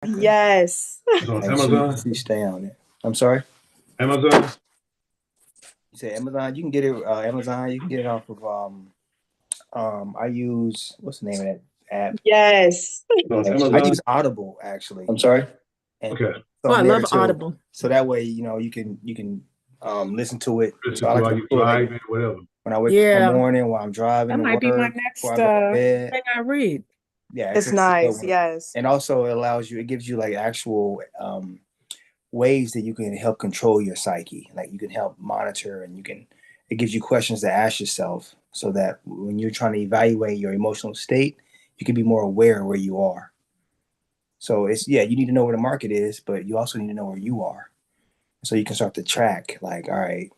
Yes. It's on Like Amazon. she stay on it. I'm sorry. Amazon. You say Amazon. You can get it. Amazon. You can get it off of I use what's the name of that app? Yes. It's on I Amazon. use Audible actually, I'm sorry. and Okay. so Oh, I I'm there love too. Audible. So that way, you can listen to it. So Listen I to like to while listen you to it like driving, whatever. when I wake up in the Yeah, morning, while I'm driving that to might be my work, before next I go to bed. thing I read. Yeah, It's it's a good nice. one. Yes. And also it allows you. It gives you like actual ways that you can help control your psyche. Like you can help monitor, and you can. It gives you questions to ask yourself, so that when you're trying to evaluate your emotional state, you can be more aware of where you are. So it's yeah, you need to know where the market is, but you also need to know where you are. So you can start to track, like, all right,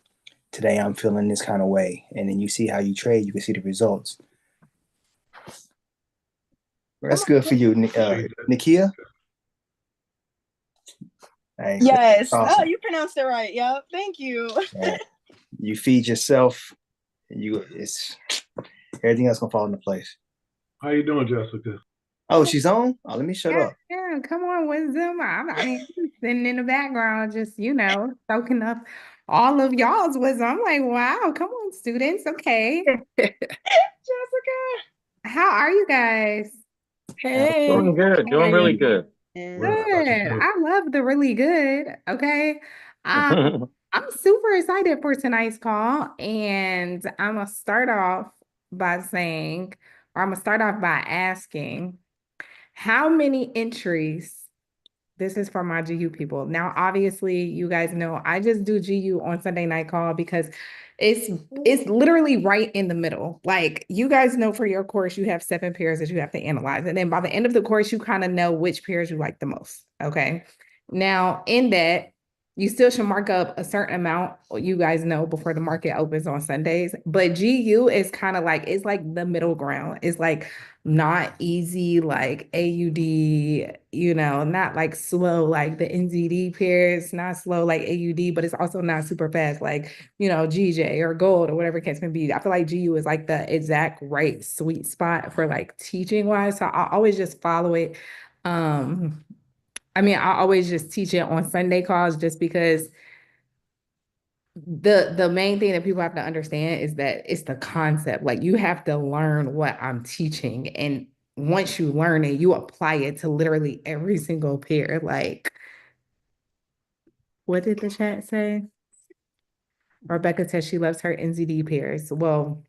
today I'm feeling this kind of way. And then you see how you trade, you can see the results. That's good for you, Appreciate that. Nikia. Hey, that's Yes. Oh, awesome. you pronounced it right. Yep. Thank you. Yeah. You feed yourself, it's everything else gonna fall into place. How you doing, Jessica? Oh, she's on? Oh, let me shut Yeah, up. yeah, come on, wisdom. I mean, sitting in the background, just, soaking up all of y'all's wisdom. I'm like, wow, come on, students. Okay. Jessica. How are you guys? Hey. Doing good. Doing really good. Well, how about Good. yourself? I love the really good. Okay. Um, I'm super excited for tonight's call, and I'm gonna start off by saying, or I'm gonna start off by asking, how many entries? This is for my GU people. Now, obviously, you guys know I just do GU on Sunday night call because it's it's literally right in the middle. Like you guys know for your course, you have 7 pairs that you have to analyze. And then by the end of the course, you kind of know which pairs you like the most. Okay. Now, in that, you still should mark up a certain amount, you guys know, before the market opens on Sundays. But GU is kind of like, it's like the middle ground. It's like not easy like AUD, not like slow like the NZD pairs, not slow like AUD, but it's also not super fast like, GJ or gold or whatever case may be. I feel like GU is like the exact right sweet spot for like teaching wise. So I always just follow it. I always just teach it on Sunday calls just because the main thing that people have to understand is that it's the concept. Like you have to learn what I'm teaching. And once you learn it, you apply it to literally every single pair. Like, what did the chat say? Rebecca says she loves her NZD pairs. Well,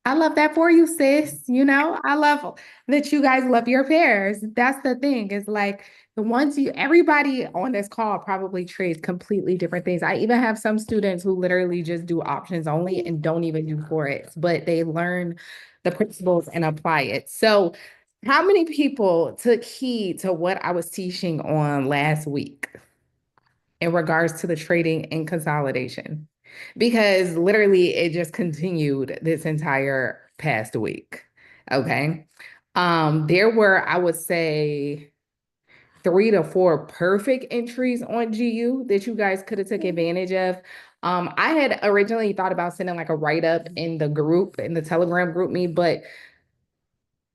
I love that for you, sis. I love that you guys love your pairs. That's the thing. Is like the ones everybody on this call probably trades completely different things. I even have some students who literally just do options only and don't even do forex, but they learn the principles and apply it. So, how many people took heed to what I was teaching on last week in regards to the trading and consolidation? Because literally it just continued this entire past week. Okay. There were, I would say, 3 to 4 perfect entries on GU that you guys could have took advantage of. I had originally thought about sending like a write-up in the group, in the Telegram group me, but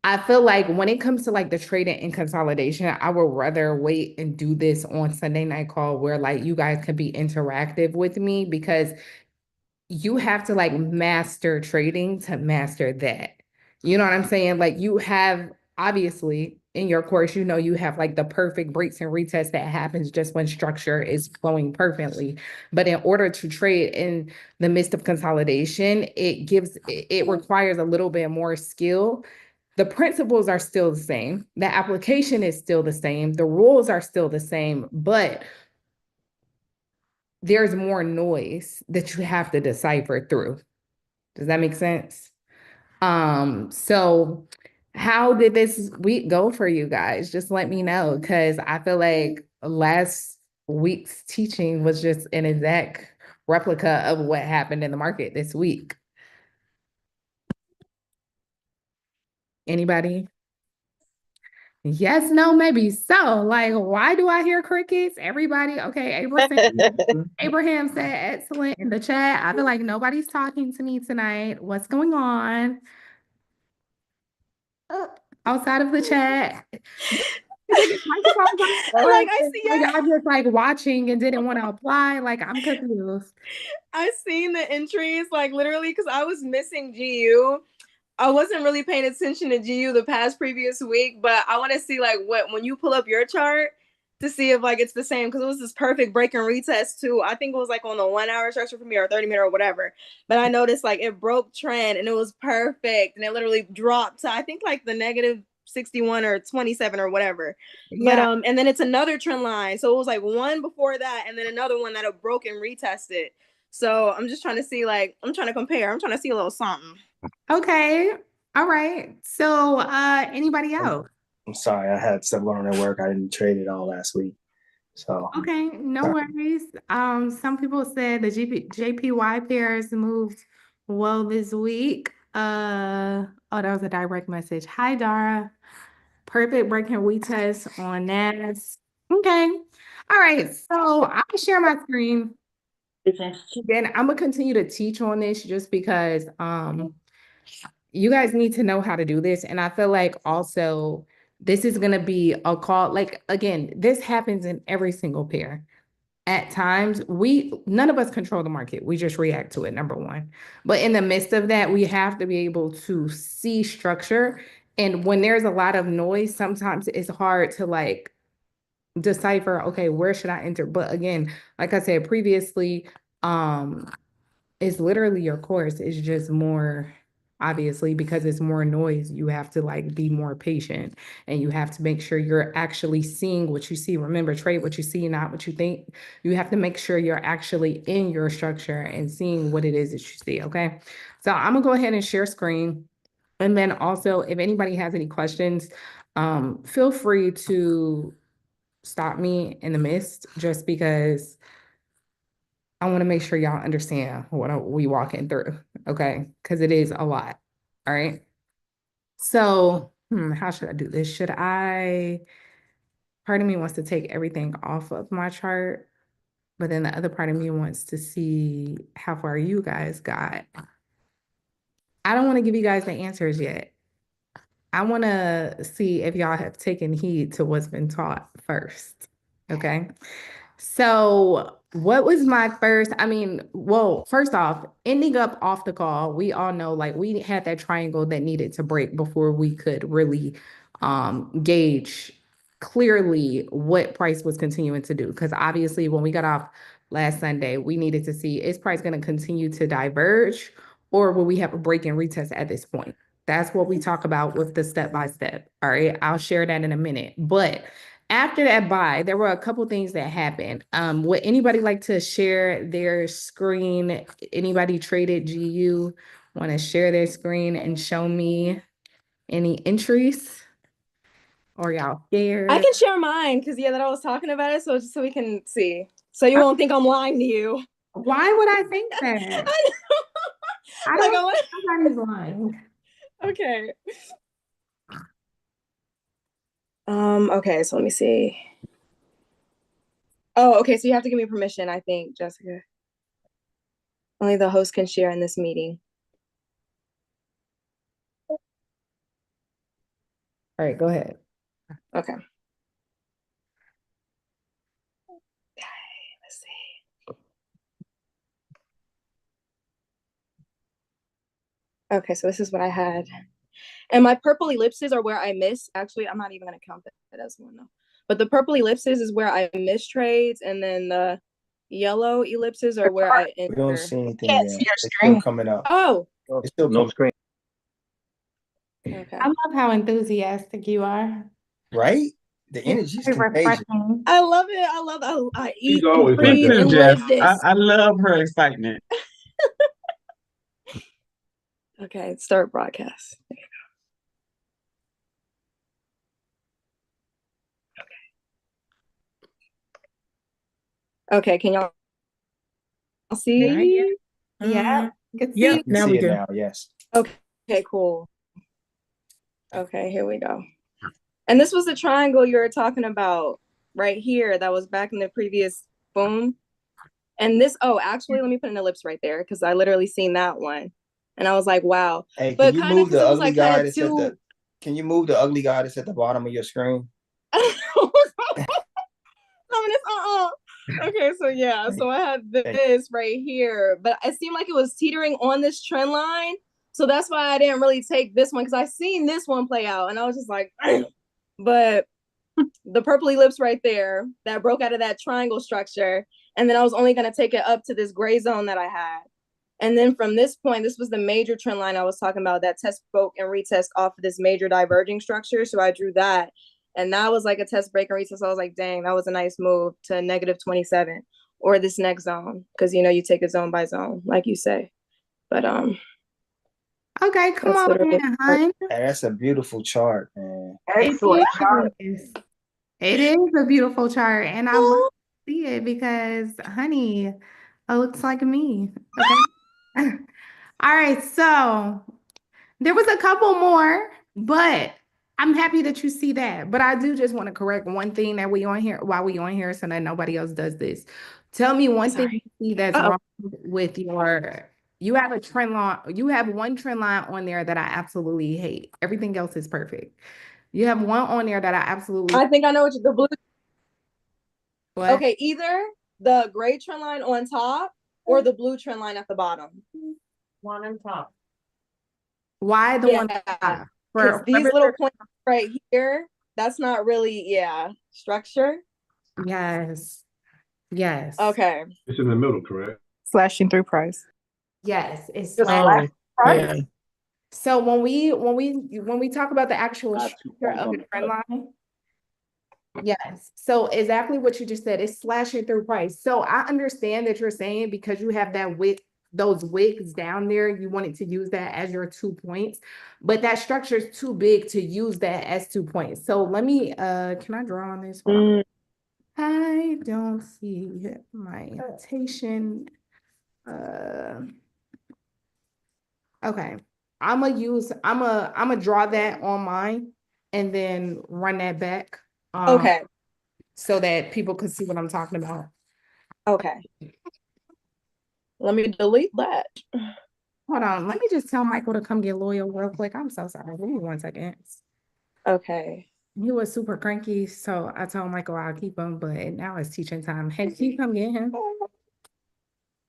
I feel like when it comes to like the trading and consolidation, I would rather wait and do this on Sunday night call where like you guys can be interactive with me because you have to like master trading to master that. You know what I'm saying? Like you have obviously in your course, you have like the perfect breaks and retests that happens just when structure is flowing perfectly. But in order to trade in the midst of consolidation, it requires a little bit more skill. The principles are still the same. The application is still the same. The rules are still the same, but there's more noise that you have to decipher through. Does that make sense? So how did this week go for you guys? Just let me know because I feel like last week's teaching was just an exact replica of what happened in the market this week. Anybody? Yes, no, maybe so. Like, why do I hear crickets? Everybody, okay, Abraham said excellent in the chat. I feel like nobody's talking to me tonight. What's going on? Outside of the chat. Did it like if I was like, or Like I see, like yeah. I just like watching and didn't want to apply? Like I'm confused. I seen the entries like literally because I was missing GU. I wasn't really paying attention to GU the past previous week, but I want to see like what when you pull up your chart to see if like it's the same because it was this perfect break and retest too. I think it was like on the 1 hour structure for me or 30 minute or whatever. But I noticed like it broke trend and it was perfect and it literally dropped to I think like the negative 61 or 27 or whatever. But Yeah. and then it's another trend line. So it was like one before that and then another one that broke and retested. So I'm just trying to see like I'm trying to compare. I'm trying to see a little something. Okay. All right. So anybody else? I'm sorry, I had stuff going on at work. I didn't trade it all last week. So Okay, no worries. Some people said the JPY pairs moved well this week. Oh, that was a direct message. Hi, Dara. Perfect breaking retest on NAS. Okay. All right. So I can share my screen. Then I'm gonna continue to teach on this just because you guys need to know how to do this. And I feel like also this is gonna be a call. Like again, this happens in every single pair. At times, none of us control the market. We just react to it, number one. But in the midst of that, we have to be able to see structure. And when there's a lot of noise, sometimes it's hard to like decipher, okay, where should I enter? But again, like I said previously, it's literally your course. It's just more obviously because it's more noise. You have to like be more patient and you have to make sure you're actually seeing what you see. Remember, trade what you see, not what you think. You have to make sure you're actually in your structure and seeing what it is that you see. Okay. So I'm gonna go ahead and share screen. And then also, if anybody has any questions, feel free to stop me in the midst just because I want to make sure y'all understand what we walking through, okay? Because it is a lot. All right. So, how should I do this? Part of me wants to take everything off of my chart, but then the other part of me wants to see how far you guys got. I don't want to give you guys the answers yet. I want to see if y'all have taken heed to what's been taught first. Okay. So, what was my first? I mean, well, first off, ending up off the call, we all know like we had that triangle that needed to break before we could really gauge clearly what price was continuing to do. Because obviously, when we got off last Sunday, we needed to see is price going to continue to diverge or will we have a break and retest at this point? That's what we talk about with the step by step. All right. I'll share that in a minute. But after that buy, there were a couple things that happened. Would anybody like to share their screen? Anybody traded GU? Want to share their screen and show me any entries? Or y'all scared? I can share mine because that I was talking about it, so just so we can see. So you won't think I'm lying to you. Why would I think that? I Like, don't think somebody's lying. Okay. Okay, so let me see. Oh, okay, so you have to give me permission, I think, Jessica. Only the host can share in this meeting. All right, go ahead. Okay. Let's see. Okay, so this is what I had. And my purple ellipses are where I miss. Actually, I'm not even going to count that as one, though. But the purple ellipses is where I miss trades, and then the yellow ellipses are where I enter. we don't see anything Can't yet. see your It's screen. still coming up. Oh, It's still coming. screen. okay. I love how enthusiastic you are. Right? The energy is Very contagious. refreshing. I love it. I love that. I eat She's always and like breathe that. and Jess. live this. I love her excitement. Okay, start broadcast. There you go. Okay, can y'all see? Yeah. Good to Yep. see You Now see we it can. now, yes. Okay, cool. Okay, here we go. And this was the triangle you were talking about right here that was back in the previous boom. And this, actually, let me put an ellipse right there because I literally seen that one. And I was like, wow. Hey, But can you kinda move 'cause the it was ugly like guy kinda that's at too. the can you move the ugly guy that's at the bottom of your screen? Okay, so yeah, so I had this right here, but it seemed like it was teetering on this trend line. So that's why I didn't really take this one because I seen this one play out and I was just like, but the purpley lips right there that broke out of that triangle structure. And then I was only going to take it up to this gray zone that I had. And then from this point, this was the major trend line I was talking about that test broke and retest off of this major diverging structure. So I drew that. And that was like a test break and retest. So I was like, dang, that was a nice move to negative 27 or this next zone. Cause you know, you take it zone by zone, like you say. But okay, come on in, hon. That's a beautiful chart, man. Excellent chart. It is a beautiful chart, and I love to see it because, honey, it looks like me. Okay. All right, so there was a couple more, but I'm happy that you see that. But I do just want to correct one thing that we on here while we on here so that nobody else does this. Tell me one thing you see that's wrong with you have a trend line, you have one trend line on there that I absolutely hate. Everything else is perfect. You have one on there that I absolutely I think I know what the blue. what? Okay, either the gray trend line on top or the blue trend line at the bottom. One on top. Why the one because these little points right here, that's not really structure. Yes. Yes. Okay. It's in the middle, correct? Slashing through price. Yes, it's Just slashing. right? Yeah. So when we talk about the actual structure of the trend line, yes. So exactly what you just said, it's slashing through price. So I understand that you're saying because you have that wick, those wicks down there, you wanted to use that as your 2 points, but that structure is too big to use that as 2 points. So let me can I draw on this one? I don't see my annotation. Okay. I'm gonna draw that on mine and then run that back. Okay. So that people can see what I'm talking about. Okay. Let me delete that. Hold on. Let me just tell Michael to come get loyal real quick. I'm so sorry. Give me 1 second. Okay. He was super cranky, so I told Michael I'll keep him, but now it's teaching time. Hey, can you come get him? All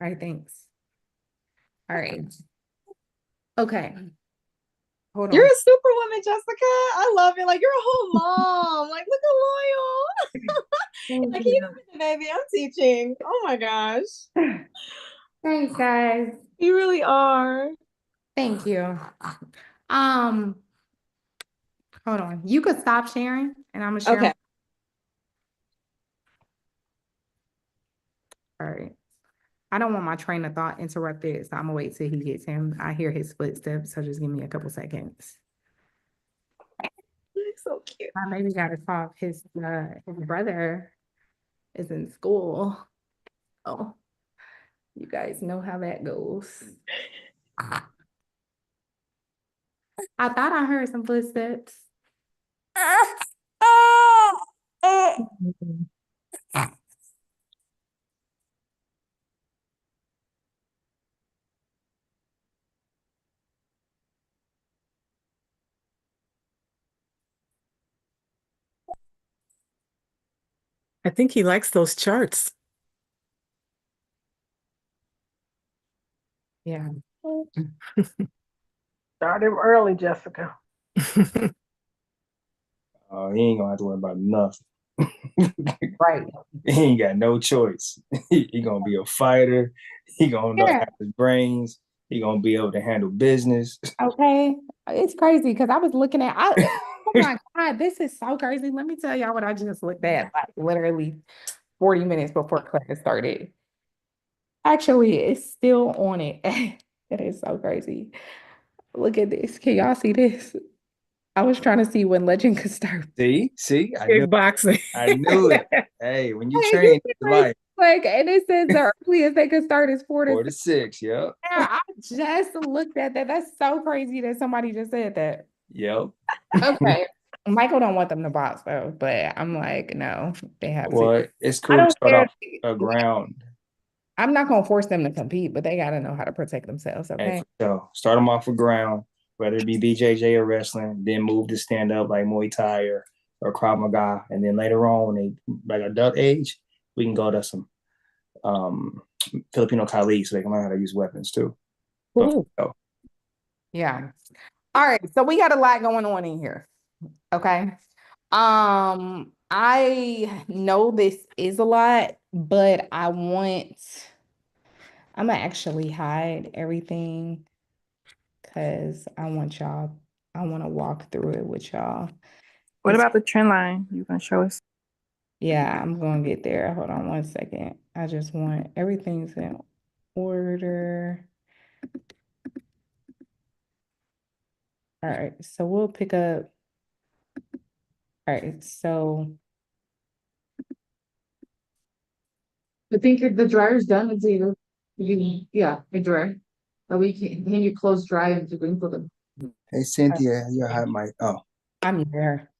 right, thanks. All right. Okay. Hold on. You're a superwoman, Jessica. I love it. Like, you're a whole mom. Like, look at loyal. Like, you know, baby, I'm teaching. Oh my gosh. Thanks, guys. You really are. Thank you. Hold on. You could stop sharing and I'm gonna share. Okay. All right. I don't want my train of thought interrupted, so I'm gonna wait till he gets him. I hear his footsteps, so just give me a couple seconds. He's so cute. My baby got to talk. His brother is in school. Oh, you guys know how that goes. I thought I heard some footsteps. I think he likes those charts. Yeah. Start him early, Jessica. He ain't gonna have to worry about nothing. Right. He ain't got no choice. He gonna be a fighter. He gonna have his brains. He gonna be able to handle business. Okay. It's crazy because I was looking at oh my God, this is so crazy. Let me tell y'all what I just looked at like literally 40 minutes before class started. Actually, it's still on it. It is so crazy. Look at this. Can y'all see this? I was trying to see when legend could start. See, I knew Kickboxing. I knew it. Hey, when you train life, Like, and it says the earliest they could start is 4 4 to to 6. Yep. Yeah, I just looked at that. That's so crazy that somebody just said that. Yep. Okay. Michael don't want them to box though, but I'm like, no, they have to. Well, it's I cool to don't start care. off a ground. I'm not gonna force them to compete, but they gotta know how to protect themselves. Hey, Okay. so start them off a ground, whether it be BJJ or wrestling, then move to stand up like Muay Thai or or Krav Maga, and then later on when they like adult age, we can go to some Filipino Kali so they can learn how to use weapons too. Ooh. So, Yeah. All right. So we got a lot going on in here. Okay. I know this is a lot, but I'm gonna actually hide everything because I want to walk through it with y'all. What It's- about the trend line? You gonna show us? Yeah, I'm gonna get there. Hold on 1 second. I just want everything's in order. All right, so we'll pick up. All right, so I think if the dryer's done, it's either yeah, a dryer. But we can you close dry and to bring for them. hey Cynthia, your hot mic. Oh, I'm there.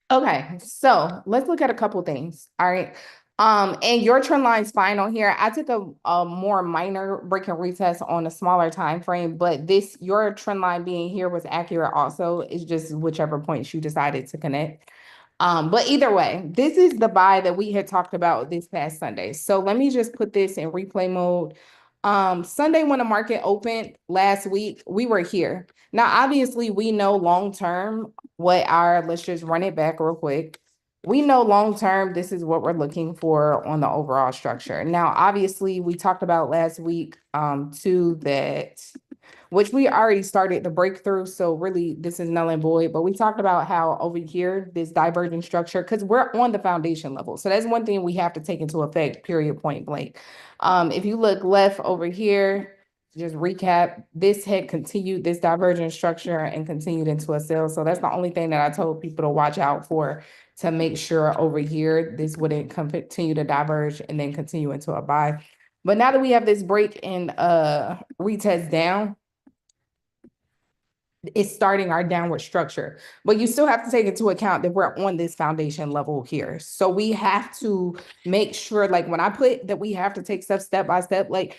Okay, so let's look at a couple things. All right. And your trend line's fine on here. I took a more minor break and retest on a smaller time frame, but your trend line being here was accurate also. It's just whichever points you decided to connect. But either way, this is the buy that we had talked about this past Sunday. So let me just put this in replay mode. Sunday when the market opened last week, we were here. Now, obviously, we know long term let's just run it back real quick. We know long term, this is what we're looking for on the overall structure. Now, obviously, we talked about last week too that which we already started the breakthrough. So really, this is null and void. But we talked about how over here, this divergent structure, because we're on the foundation level. So that's one thing we have to take into effect, period, point blank. If you look left over here, just recap, this had continued this divergent structure and continued into a sell. So that's the only thing that I told people to watch out for to make sure over here, this wouldn't continue to diverge and then continue into a buy. But now that we have this break and retest down, it's starting our downward structure. But you still have to take into account that we're on this foundation level here. So we have to make sure, like when I put that we have to take stuff step by step, like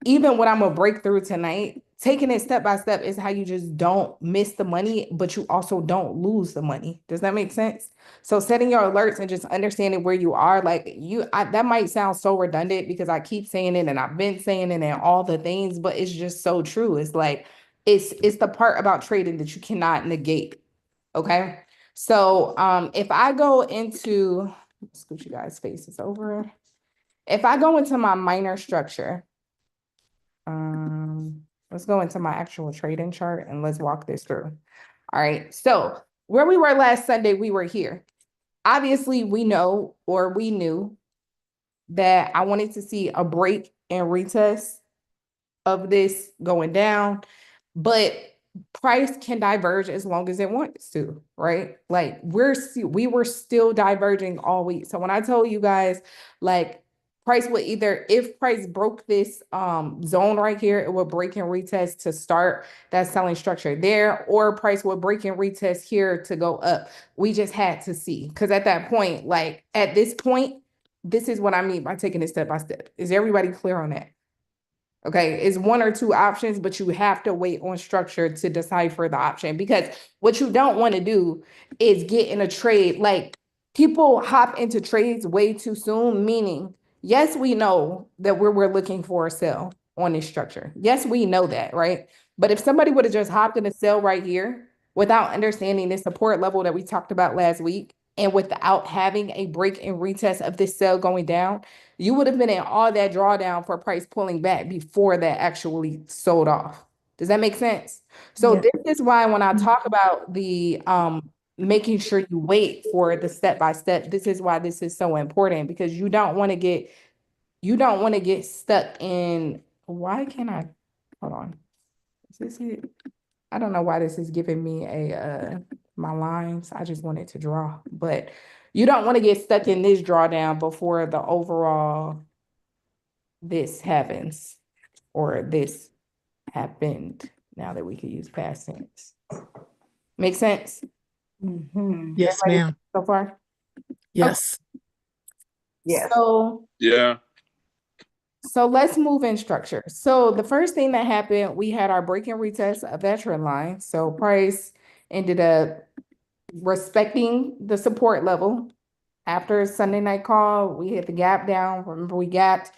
even when I'm gonna break through tonight, taking it step by step is how you just don't miss the money, but you also don't lose the money. Does that make sense? So setting your alerts and just understanding where you are, like that might sound so redundant because I keep saying it and I've been saying it and all the things, but it's just so true. It's like, it's the part about trading that you cannot negate. Okay. So if I go into, scoot you guys' faces over. If I go into my minor structure, let's go into my actual trading chart and let's walk this through. All right. So where we were last Sunday, we were here. Obviously, we knew that I wanted to see a break and retest of this going down, but price can diverge as long as it wants to, right? Like we were still diverging all week. So when I told you guys, like price would either, if price broke this zone right here, it would break and retest to start that selling structure there, or price would break and retest here to go up. We just had to see, because at that point, like at this point, this is what I mean by taking it step by step. Is everybody clear on that? Okay, it's one or two options, but you have to wait on structure to decipher the option, because what you don't want to do is get in a trade. Like people hop into trades way too soon, meaning, yes, we know that we're looking for a sell on this structure. Yes, we know that, right? But if somebody would have just hopped in a sell right here without understanding the support level that we talked about last week, and without having a break and retest of this sell going down, you would have been in all that drawdown for price pulling back before that actually sold off. Does that make sense? So Yeah. this is why when I talk about the making sure you wait for the step by step, this is why this is so important, because you don't want to get stuck in, why can't I, hold on. Is this it? I don't know why this is giving me my lines. I just wanted to draw, but you don't want to get stuck in this drawdown before the overall this happens, or this happened, now that we could use past tense. Make sense Yes, ma'am. so far? Yes. Yes. Yeah. So let's move in structure. So the first thing that happened, we had our break and retest of that trend line. So price ended up respecting the support level. After Sunday night call, we hit the gap down. Remember, we gapped.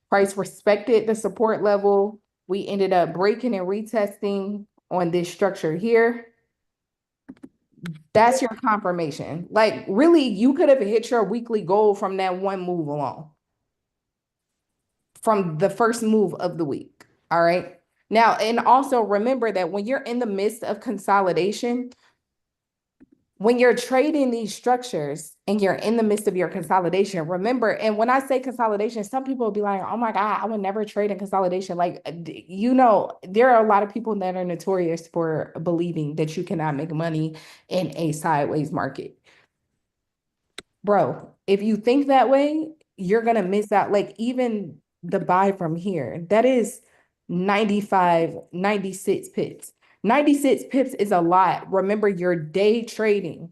Price respected the support level. We ended up breaking and retesting on this structure here. That's your confirmation. Like, really, you could have hit your weekly goal from that one move alone, from the first move of the week. All right. Now, and also remember that when you're in the midst of consolidation, when you're trading these structures and you're in the midst of your consolidation, remember, and when I say consolidation, some people will be like, oh my God, I would never trade in consolidation. Like, there are a lot of people that are notorious for believing that you cannot make money in a sideways market. Bro, if you think that way, you're going to miss out. Like, even the buy from here, that is 95, 96 pips. 96 pips is a lot. Remember, you're day trading,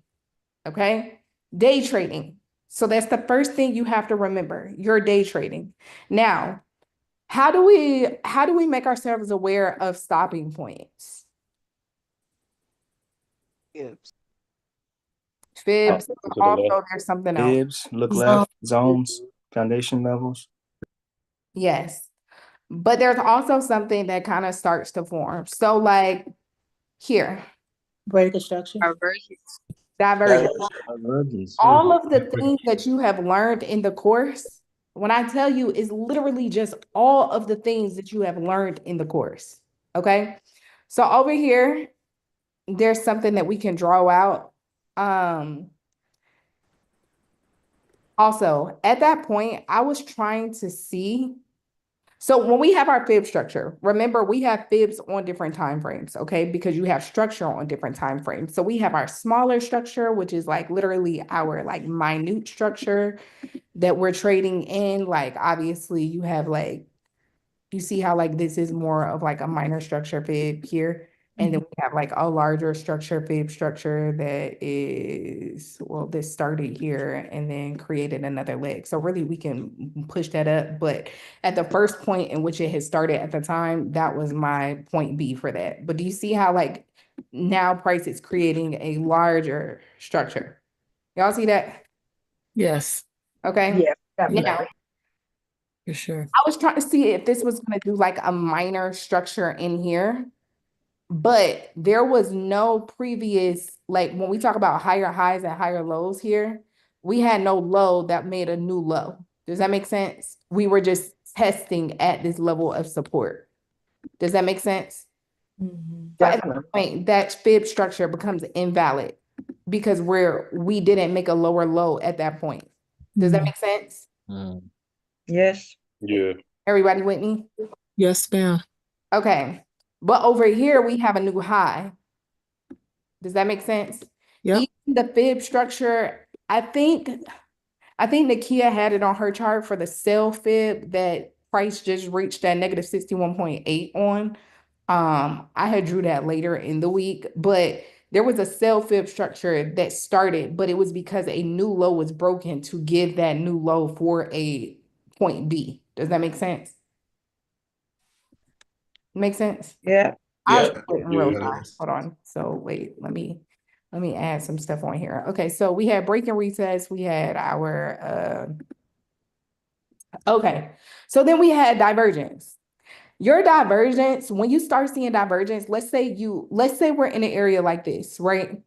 okay? Day trading. So that's the first thing you have to remember. You're day trading. Now, how do we make ourselves aware of stopping points? Fibs. To the Also, left. there's something else. Fibs, look left, zones, foundation levels. Yes. But there's also something that kind of starts to form. So like here, Break the structure. divergence. Divergence. All of the things that you have learned in the course, when I tell you, is literally just all of the things that you have learned in the course. Okay. So over here, there's something that we can draw out. Also, at that point, I was trying to see. So when we have our fib structure, remember we have fibs on different time frames, okay? Because you have structure on different time frames. So we have our smaller structure, which is like literally our like minute structure that we're trading in. Like obviously you have like, you see how like this is more of like a minor structure fib here. And then we have like a larger structure fib structure that is, well, this started here and then created another leg. So really we can push that up. But at the first point in which it had started at the time, that was my point B for that. But do you see how like now price is creating a larger structure? Y'all see that? Yes, Okay. Yeah, Now, for sure. I was trying to see if this was going to do like a minor structure in here, but there was no previous, like when we talk about higher highs and higher lows here, we had no low that made a new low. Does that make sense? We were just testing at this level of support. Does that make sense? So at that point, that fib structure becomes invalid because we didn't make a lower low at that point. Does that make sense? Yes. Yeah. Everybody with me? Yes, ma'am. Okay. But over here, we have a new high. Does that make sense? Yep. Even the fib structure, I think Nakia had it on her chart for the sell fib that price just reached that negative 61.8 on. I had drew that later in the week, but there was a sell fib structure that started, but it was because a new low was broken to give that new low for a point B. Does that make sense? Make sense? Yeah. I'll Yeah. do it in real time. Hold on. So wait, let me add some stuff on here. Okay, so we had break and recess. We had our okay. So then we had divergence. Your divergence, when you start seeing divergence, let's say we're in an area like this, right?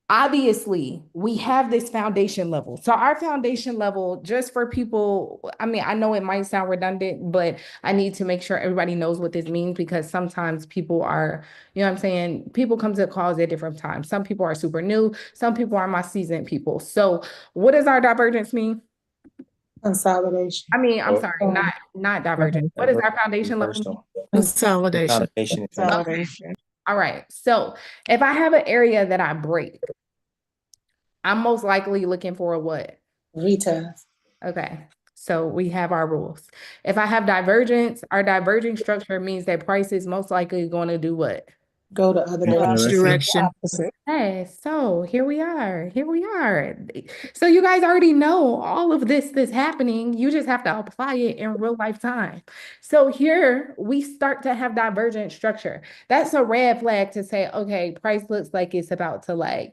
Obviously, we have this foundation level. So our foundation level, just for people, I mean, I know it might sound redundant, but I need to make sure everybody knows what this means because sometimes people are, you know what I'm saying? People come to calls at different times. Some people are super new. Some people are my seasoned people. So what does our divergence mean? Consolidation. I mean, I'm sorry, not divergence. What is our foundation level mean? Consolidation. Foundation. Consolidation. All right. So if I have an area that I break, I'm most likely looking for a what? Retest. Okay. So we have our rules. If I have divergence, our diverging structure means that price is most likely going to do what? Go the other Go direction. each direction. Opposite. Okay, so here we are. Here we are. So you guys already know all of this that's happening. You just have to apply it in real life time. So here we start to have divergent structure. That's a red flag to say, okay, price looks like it's about to like,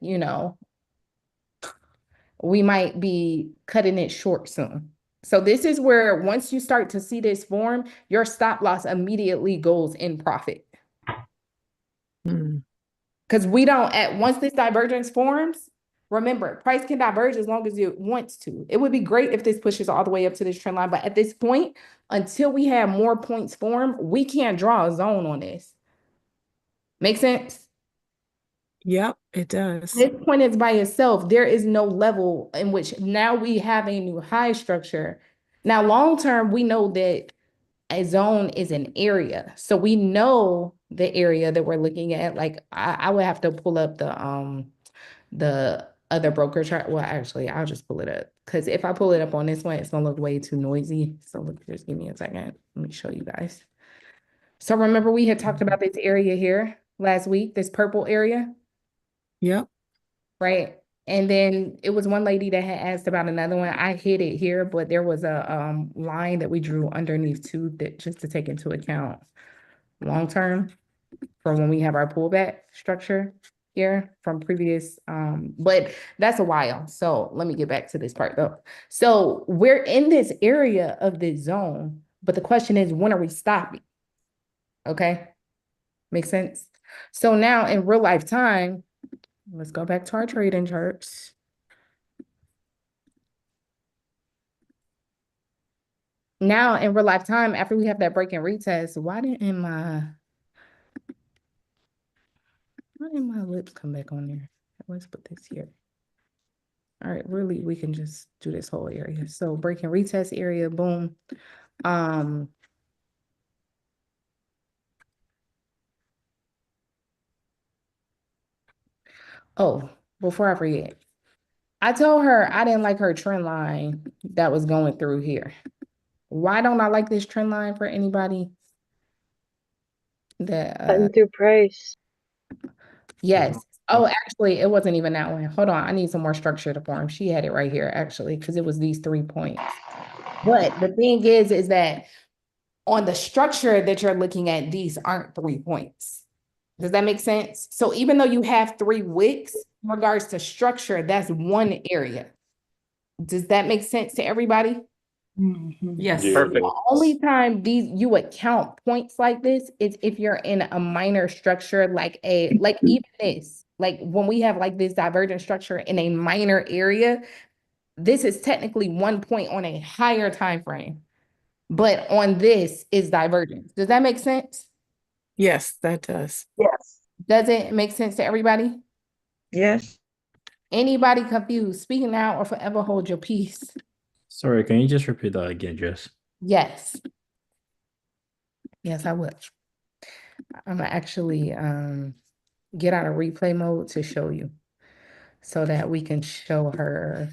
we might be cutting it short soon. So this is where once you start to see this form, your stop loss immediately goes in profit. Mm. Because we don't, once this divergence forms, remember, price can diverge as long as it wants to. It would be great if this pushes all the way up to this trend line, but at this point, until we have more points form, we can't draw a zone on this. Make sense? Yep, it does. This point is by itself. There is no level in which now we have a new high structure. Now, long term, we know that a zone is an area. So we know the area that we're looking at. Like I would have to pull up the other broker chart. Well, actually, I'll just pull it up. Because if I pull it up on this one, it's gonna look way too noisy. So look, just give me a second. Let me show you guys. So remember we had talked about this area here last week, this purple area, Yep. right? And then it was one lady that had asked about another one. I hid it here, but there was a line that we drew underneath too, that just to take into account long term for when we have our pullback structure here from previous, but that's a while. So let me get back to this part though. So we're in this area of this zone, but the question is, when are we stopping? Okay, makes sense. So now in real life time, let's go back to our trading charts. Now in real life time, after we have that break and retest, why didn't my lips come back on there? Let's put this here. All right, really, we can just do this whole area. So break and retest area, boom. Oh, before I forget, I told her I didn't like her trend line that was going through here. Why don't I like this trend line for anybody? That Cutting through price. yes. Oh, actually, it wasn't even that one. Hold on, I need some more structure to form. She had it right here, actually, because it was these 3 points. But the thing is that on the structure that you're looking at, these aren't 3 points. Does that make sense? So even though you have 3 wicks, in regards to structure, that's one area. Does that make sense to everybody? Yes. Perfect. The only time you would count points like this is if you're in a minor structure, like even this, like when we have like this divergent structure in a minor area, this is technically 1 point on a higher time frame, but on this is divergence. Does that make sense? Yes, that does. Yes. Does it make sense to everybody? Yes. Anybody confused? Speak now or forever hold your peace. Sorry, can you just repeat that again, Jess? Yes. Yes, I will. I'm gonna actually get out of replay mode to show you so that we can show her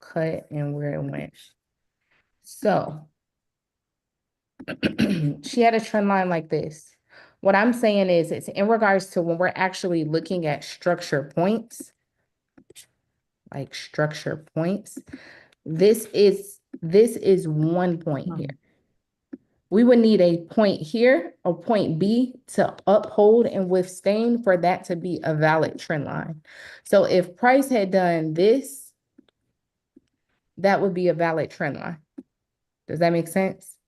cut and where it went. So she had a trend line like this. What I'm saying is it's in regards to when we're actually looking at structure points, like structure points. This is 1 point here. We would need a point here, a point B to uphold and withstand for that to be a valid trend line. So if price had done this, that would be a valid trend line. Does that make sense?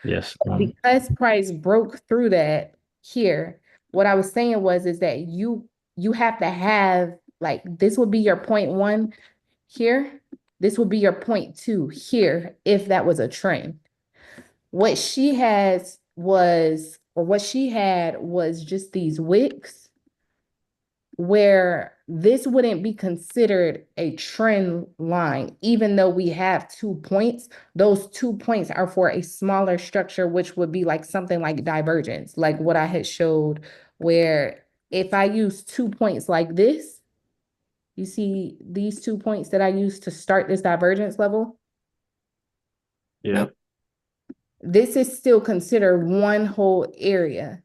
Yes. Because price broke through that here, what I was saying is that you have to have, like, this would be your point 1 here. This would be your point 2 here if that was a trend. What she had was just these wicks where this wouldn't be considered a trend line, even though we have 2 points. Those 2 points are for a smaller structure, which would be like something like divergence, like what I had showed, where if I use 2 points like this, you see these 2 points that I used to start this divergence level? Yep. This is still considered one whole area.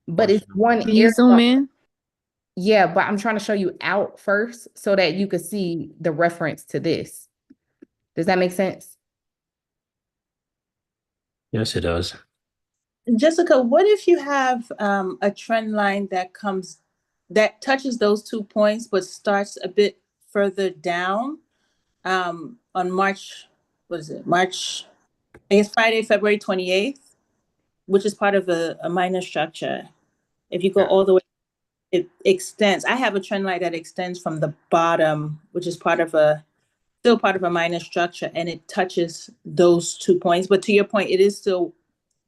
but it's one Can you area. zoom in? Yeah, but I'm trying to show you out first so that you could see the reference to this. Does that make sense? Yes, it does. Jessica, what if you have a trend line that touches those 2 points but starts a bit further down on March, what is it? March, I guess Friday, February 28th, which is part of a minor structure. If you go all the way, it extends. I have a trend line that extends from the bottom, which is still part of a minor structure, and it touches those 2 points. But to your point, it is still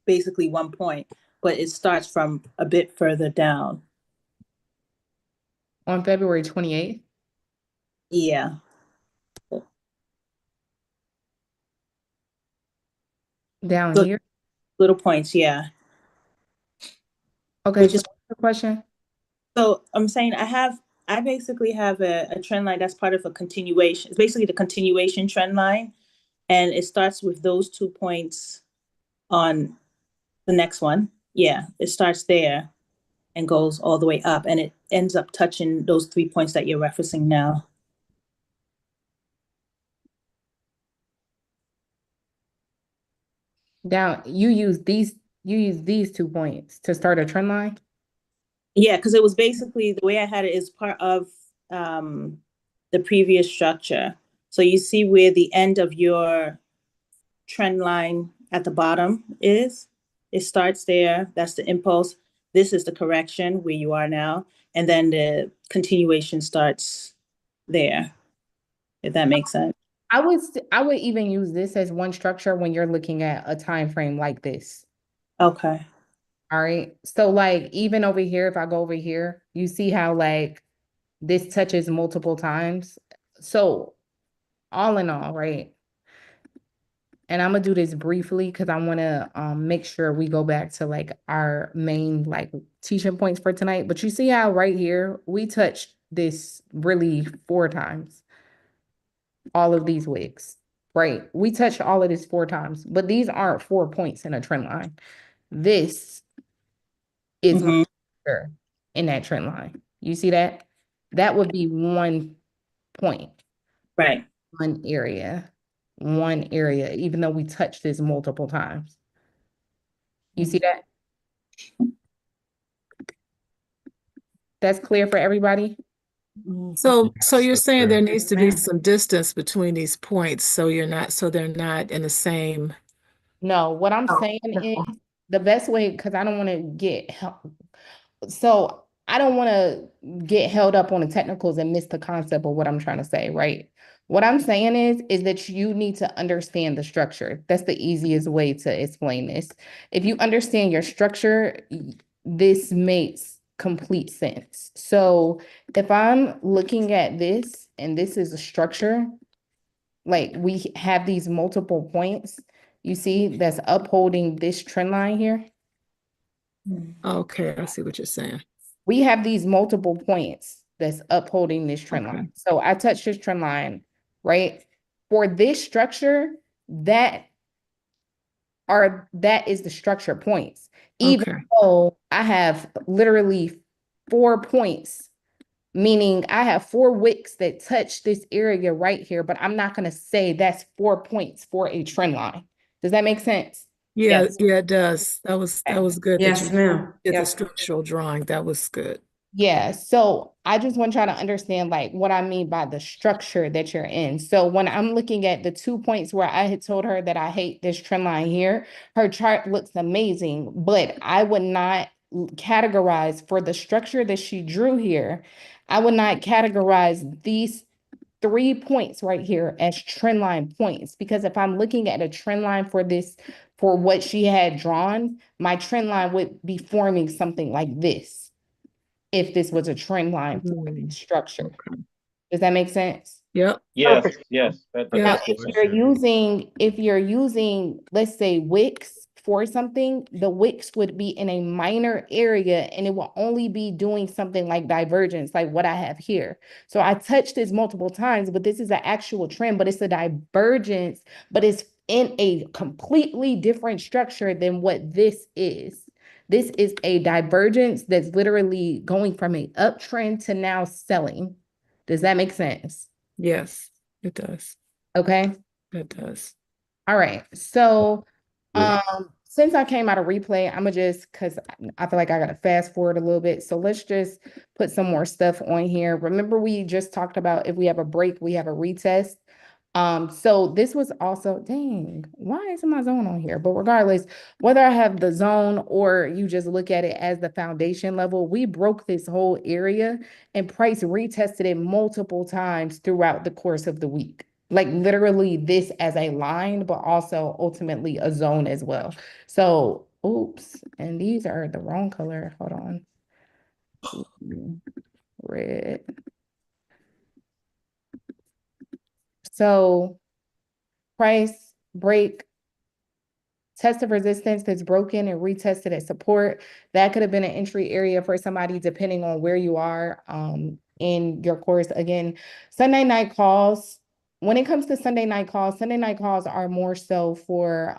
basically 1 point, but it starts from a bit further down. On February 28th. Yeah. Down So here. little points, yeah. Okay, Which so is what's the question? so I'm saying I basically have a trend line that's part of a continuation. It's basically the continuation trend line. And it starts with those 2 points on the next one. Yeah, it starts there and goes all the way up, and it ends up touching those 3 points that you're referencing now. Down, you use these 2 points to start a trend line? Yeah, because it was basically the way I had it is part of the previous structure. So you see where the end of your trend line at the bottom is. It starts there. That's the impulse. This is the correction where you are now. And then the continuation starts there, if that makes sense. I would even use this as one structure when you're looking at a time frame like this. Okay. All right. So like even over here, if I go over here, you see how like this touches multiple times. So all in all, right? And I'm gonna do this briefly because I want to make sure we go back to like our main like teaching points for tonight. But you see how right here we touched this really 4 times, all of these wicks, right? We touched all of this 4 times, but these aren't 4 points in a trend line. This is my structure in that trend line. You see that? That would be 1 point, Right. one area, even though we touched this multiple times. You see that? That's clear for everybody? So you're That's saying there fair. needs to be some distance between these points so they're not in the same. No, what I'm saying is the best way, because I don't want to so I don't want to get held up on the technicals and miss the concept of what I'm trying to say, right? What I'm saying is that you need to understand the structure. That's the easiest way to explain this. If you understand your structure, this makes complete sense. So if I'm looking at this and this is a structure, like we have these multiple points, you see that's upholding this trend line here. Okay, I see what you're saying. We have these multiple points that's upholding this trend Okay. line. So I touched this trend line, right? For this structure, that is the structure points. Even Okay. though I have literally 4 points, meaning I have 4 wicks that touch this area right here, but I'm not going to say that's 4 points for a trend line. Does that make sense? Yeah, Yes. yeah, it does. That was good that Yes, you ma'am. did the Yes. structural drawing. That was good. Yeah, so I just want y'all to understand like what I mean by the structure that you're in. So when I'm looking at the 2 points where I had told her that I hate this trend line here, her chart looks amazing, but I would not categorize for the structure that she drew here. I would not categorize these 3 points right here as trend line points, because if I'm looking at a trend line for this, for what she had drawn, my trend line would be forming something like this if this was a trend line for this structure. Okay. Does that make sense? Yep. Yes, yes, Yeah. that's good. If you're using, let's say, wicks for something, the wicks would be in a minor area and it will only be doing something like divergence, like what I have here. So I touched this multiple times, but this is an actual trend, but it's a divergence, but it's in a completely different structure than what this is. This is a divergence that's literally going from an uptrend to now selling. Does that make sense? Yes, it does. Okay. It does. All right. So, Yeah. since I came out of replay, I'm gonna just because I feel like I gotta fast forward a little bit. So let's just put some more stuff on here. Remember, we just talked about if we have a break, we have a retest. So this was also, dang, why isn't my zone on here? But regardless, whether I have the zone or you just look at it as the foundation level, we broke this whole area and price retested it multiple times throughout the course of the week. Like literally this as a line, but also ultimately a zone as well. So, oops, and these are the wrong color. Hold on. Red. So price break, test of resistance that's broken and retested at support. That could have been an entry area for somebody depending on where you are in your course. Again, Sunday night calls. When it comes to Sunday night calls are more so for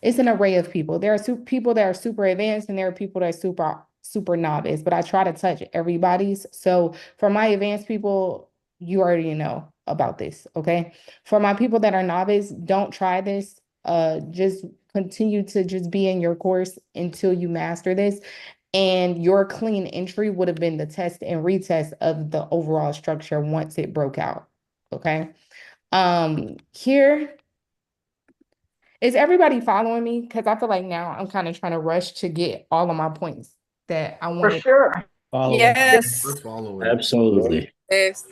it's an array of people. There are people that are super advanced and there are people that are super novice, but I try to touch everybody's. So for my advanced people, you already know about this, okay? For my people that are novice, don't try this. Just continue to just be in your course until you master this. And your clean entry would have been the test and retest of the overall structure once it broke out, okay? Here, is everybody following me? Because I feel like now I'm kind of trying to rush to get all of my points that I For wanted. sure. Following. Yes. We're following. Absolutely. Yes.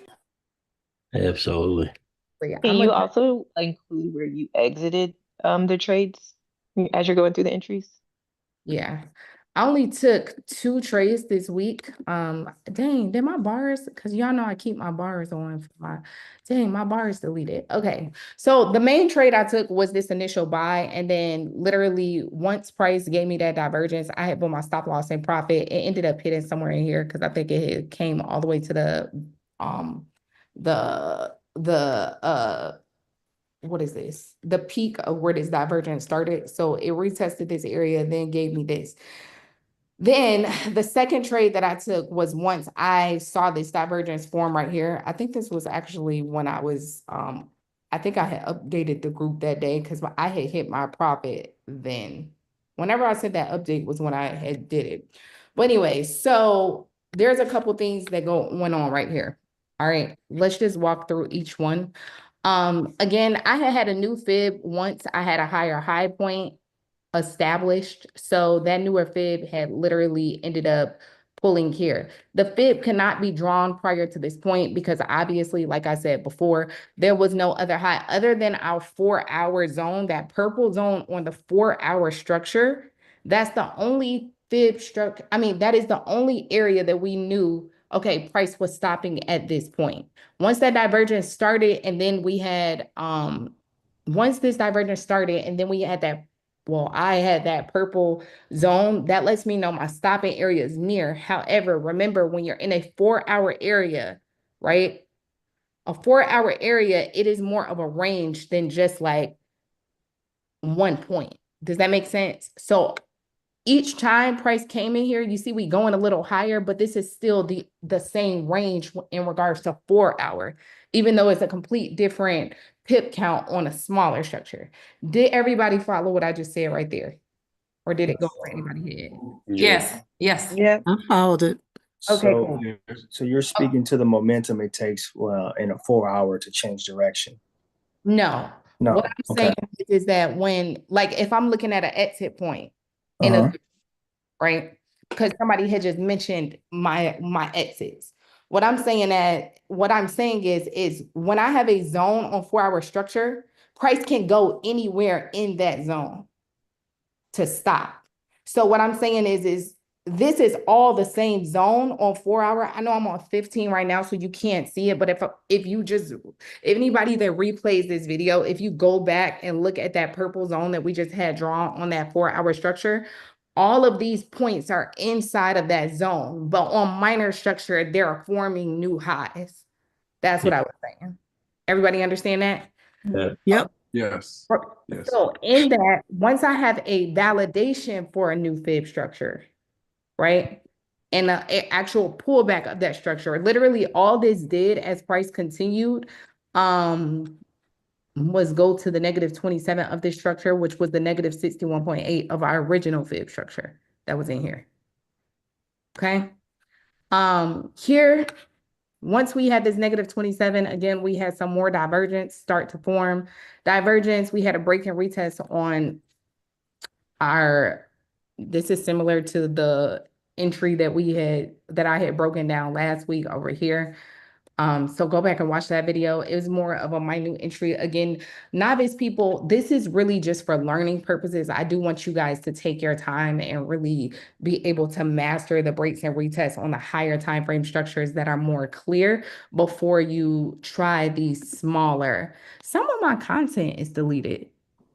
Absolutely. Yeah, Can I'm you gonna, also include where you exited the trades as you're going through the entries? yeah. I only took 2 trades this week. Dang, did my bars, because y'all know I keep my bars on for my bars deleted. Okay. So the main trade I took was this initial buy, and then literally once price gave me that divergence, I had put my stop loss in profit. It ended up hitting somewhere in here because I think it came all the way to the what is this? The peak of where this divergence started. So it retested this area, then gave me this. Then the second trade that I took was once I saw this divergence form right here. I think this was actually when I was, I think I had updated the group that day because I had hit my profit then. Whenever I said that update was when I had did it. But anyway, so there's a couple things that went on right here. All right, let's just walk through each one. Again, I had a new fib once I had a higher high point established. So that newer fib had literally ended up pulling here. The fib cannot be drawn prior to this point because obviously, like I said before, there was no other high other than our 4-hour zone, that purple zone on the 4-hour structure. That's the only fib structure. I mean, that is the only area that we knew, okay, price was stopping at this point. Once that divergence started, and then we had, once this divergence started, and then we had that, well, I had that purple zone that lets me know my stopping area is near. However, remember when you're in a 4-hour area, right? A 4-hour area, it is more of a range than just like one point. Does that make sense? So each time price came in here, you see we going a little higher, but this is still the same range in regards to 4-hour, even though it's a complete different pip count on a smaller structure. Did everybody follow what I just said right there? Or did it go over anybody's head? Yes. Yes. Yeah. I followed it. Okay, So, cool. so you're speaking to the momentum it takes in a 4-hour to change direction. No. No. What I'm Okay. saying is that when, like, if I'm looking at an exit point in Uh-huh. a, right? Because somebody had just mentioned my exits. What I'm saying is when I have a zone on 4-hour structure, price can go anywhere in that zone to stop. So what I'm saying is this is all the same zone on 4-hour. I know I'm on 15 right now, so you can't see it. But if anybody that replays this video, if you go back and look at that purple zone that we just had drawn on that 4-hour structure, all of these points are inside of that zone. But on minor structure, they're forming new highs. That's what I was saying. Everybody understand that? Yep. Yes. Yes. So in that, once I have a validation for a new fib structure, right? And a actual pullback of that structure. Literally all this did as price continued, was go to the negative 27 of this structure, which was the negative 61.8 of our original fib structure that was in here. Okay. Here, once we had this negative 27, again, we had some more divergence start to form. Divergence, we had a break and retest on our, this is similar to the entry that I had broken down last week over here. So go back and watch that video. It was more of a minute entry. Again, novice people, this is really just for learning purposes. I do want you guys to take your time and really be able to master the breaks and retests on the higher time frame structures that are more clear before you try these smaller. Some of my content is deleted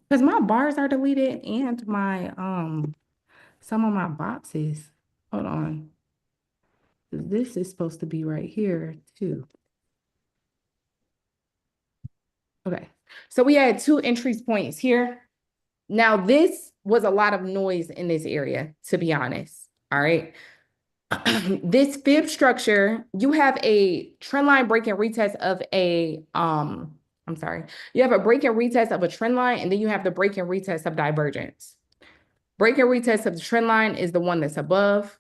because my bars are deleted and my some of my boxes. Hold on. This is supposed to be right here too. Okay, so we had 2 entry points here. Now, this was a lot of noise in this area, to be honest. All right. This fib structure, you have a trend line break and retest of a, I'm sorry, you have a break and retest of a trend line, and then you have the break and retest of divergence. Break and retest of the trend line is the one that's above.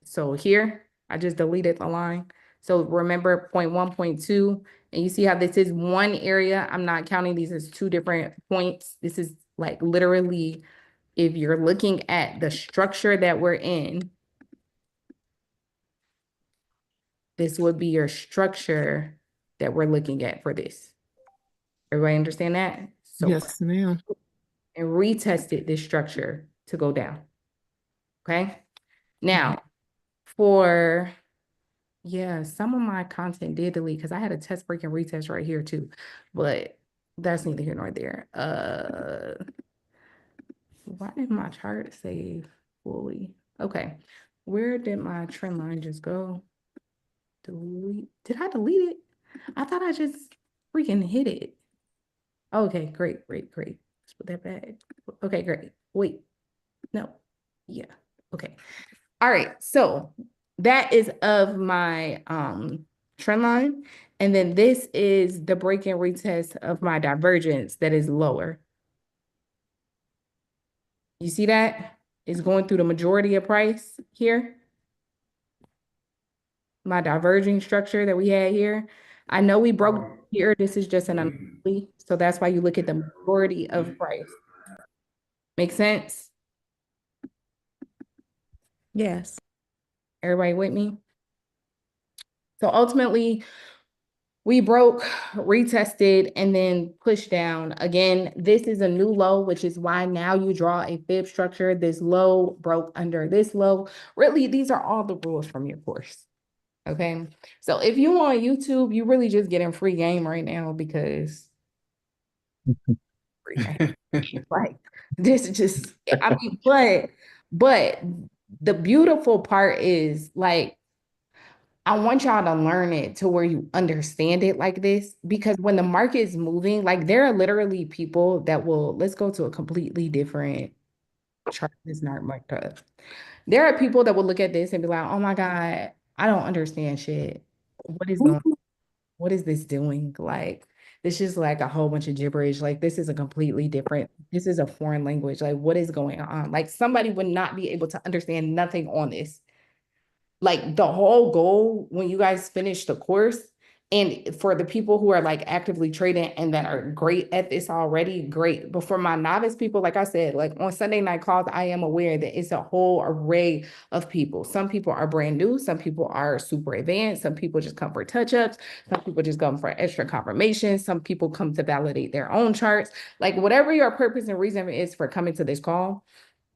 So here, I just deleted the line. So remember 0.1, 0.2, and you see how this is one area. I'm not counting these as 2 different points. This is like literally, if you're looking at the structure that we're in, this would be your structure that we're looking at for this. Everybody understand that? So Yes, ma'am. and retested this structure to go down. Okay. Now, for yeah, some of my content did delete because I had a test break and retest right here too, but that's neither here nor there. Why did my chart save fully? Okay, where did my trend line just go? Delete. Did I delete it? I thought I just freaking hit it. Okay, great, great, great. Let's put that back. Okay, great. Wait, no, yeah, okay. All right, so that is of my trend line. And then this is the break and retest of my divergence that is lower. You see that? It's going through the majority of price here. My diverging structure that we had here. I know we broke here. This is just an anomaly. So that's why you look at the majority of price. Make sense? Yes. Everybody with me? So ultimately, we broke, retested, and then pushed down. Again, this is a new low, which is why now you draw a fib structure. This low broke under this low. Really, these are all the rules from your course. Okay. So if you on YouTube, you really just getting free game right now because free game. Like this is just, I mean, but the beautiful part is like I want y'all to learn it to where you understand it like this, because when the market is moving, like there are literally people that will, let's go to a completely different chart that's not marked up. There are people that will look at this and be like, oh my God, I don't understand shit. What is going, what is this doing? Like, this is like a whole bunch of gibberish. Like, this is a completely different, this is a foreign language. Like, what is going on? Like, somebody would not be able to understand nothing on this. Like the whole goal when you guys finish the course, and for the people who are like actively trading and that are great at this already, great. But for my novice people, like I said, like on Sunday night calls, I am aware that it's a whole array of people. Some people are brand new, some people are super advanced, some people just come for touch-ups, some people just come for extra confirmation, some people come to validate their own charts. Like whatever your purpose and reason is for coming to this call,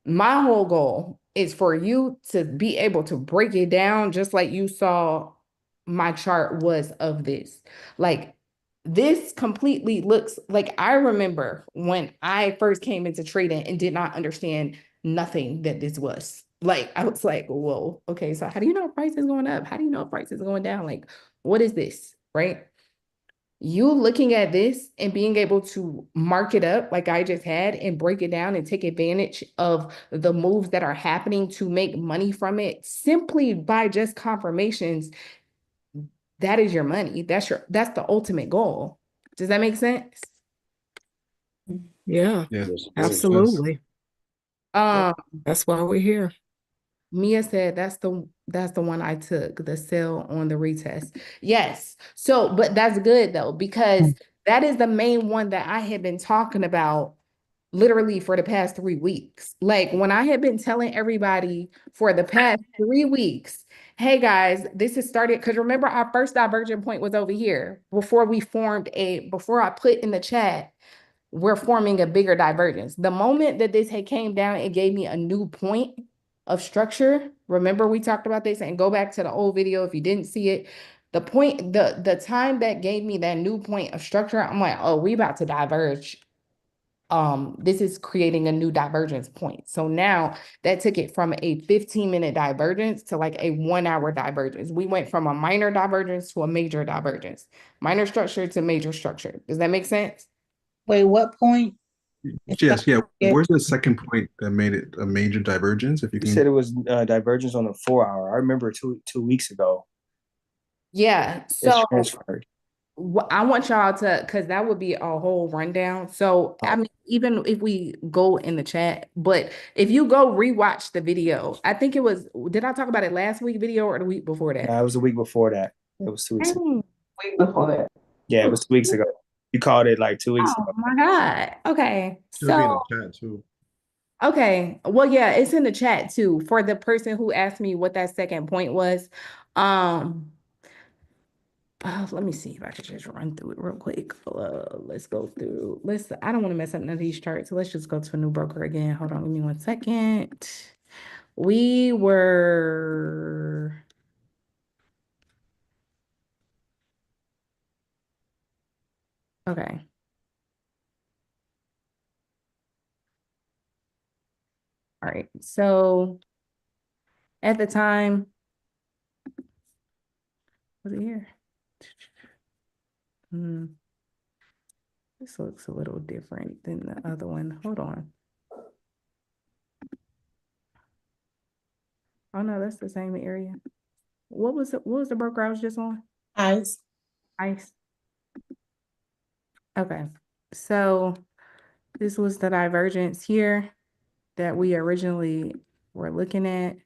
my whole goal is for you to be able to break it down just like you saw my chart was of this. Like this completely looks like I remember when I first came into trading and did not understand nothing that this was. Like I was like, whoa, okay, so how do you know if price is going up? How do you know if price is going down? Like, what is this? Right? You looking at this and being able to mark it up like I just had and break it down and take advantage of the moves that are happening to make money from it simply by just confirmations, that is your money. That's the ultimate goal. Does that make sense? Yeah, Yes, Yes. absolutely. Um, That's why we're here. Mia said that's the one I took, the sale on the retest. Yes. So, but that's good though, because that is the main one that I had been talking about literally for the past 3 weeks. Like when I had been telling everybody for the past 3 weeks, hey guys, this has started because remember our first divergent point was over here before I put in the chat, we're forming a bigger divergence. The moment that this had came down, it gave me a new point of structure. Remember we talked about this, and go back to the old video if you didn't see it. The time that gave me that new point of structure, I'm like, oh, we about to diverge. This is creating a new divergence point. So now that took it from a 15-minute divergence to like a 1 hour divergence. We went from a minor divergence to a major divergence, minor structure to major structure. Does that make sense? Wait, what point? Yes, yeah. Yeah. Where's the second point that made it a major divergence? If you You can, said it was divergence on the 4 hour. I remember two weeks ago. Yeah. It's So transferred. I want y'all to, because that would be a whole rundown. So, I mean, even if we go in the chat, but if you go rewatch the video, I think did I talk about it last week video or the week before that? It was the week before that. It was 2 weeks ago. Week before that. Yeah, it was 2 weeks ago. You called it like 2 weeks Oh ago. my God. Okay. should be in So, the chat too. okay. Well, yeah, it's in the chat too for the person who asked me what that second point was. Um, let me see if I can just run through it real quick. Let's go through. I don't want to mess up none of these charts. So let's just go to a new broker again. Hold on, give me 1 second. We were. Okay. All right. So at the time, was it here? Hmm. This looks a little different than the other one. Hold on. Oh no, that's the same area. What was the broker I was just on? ICE. ICE. Okay. So this was the divergence here that we originally were looking at.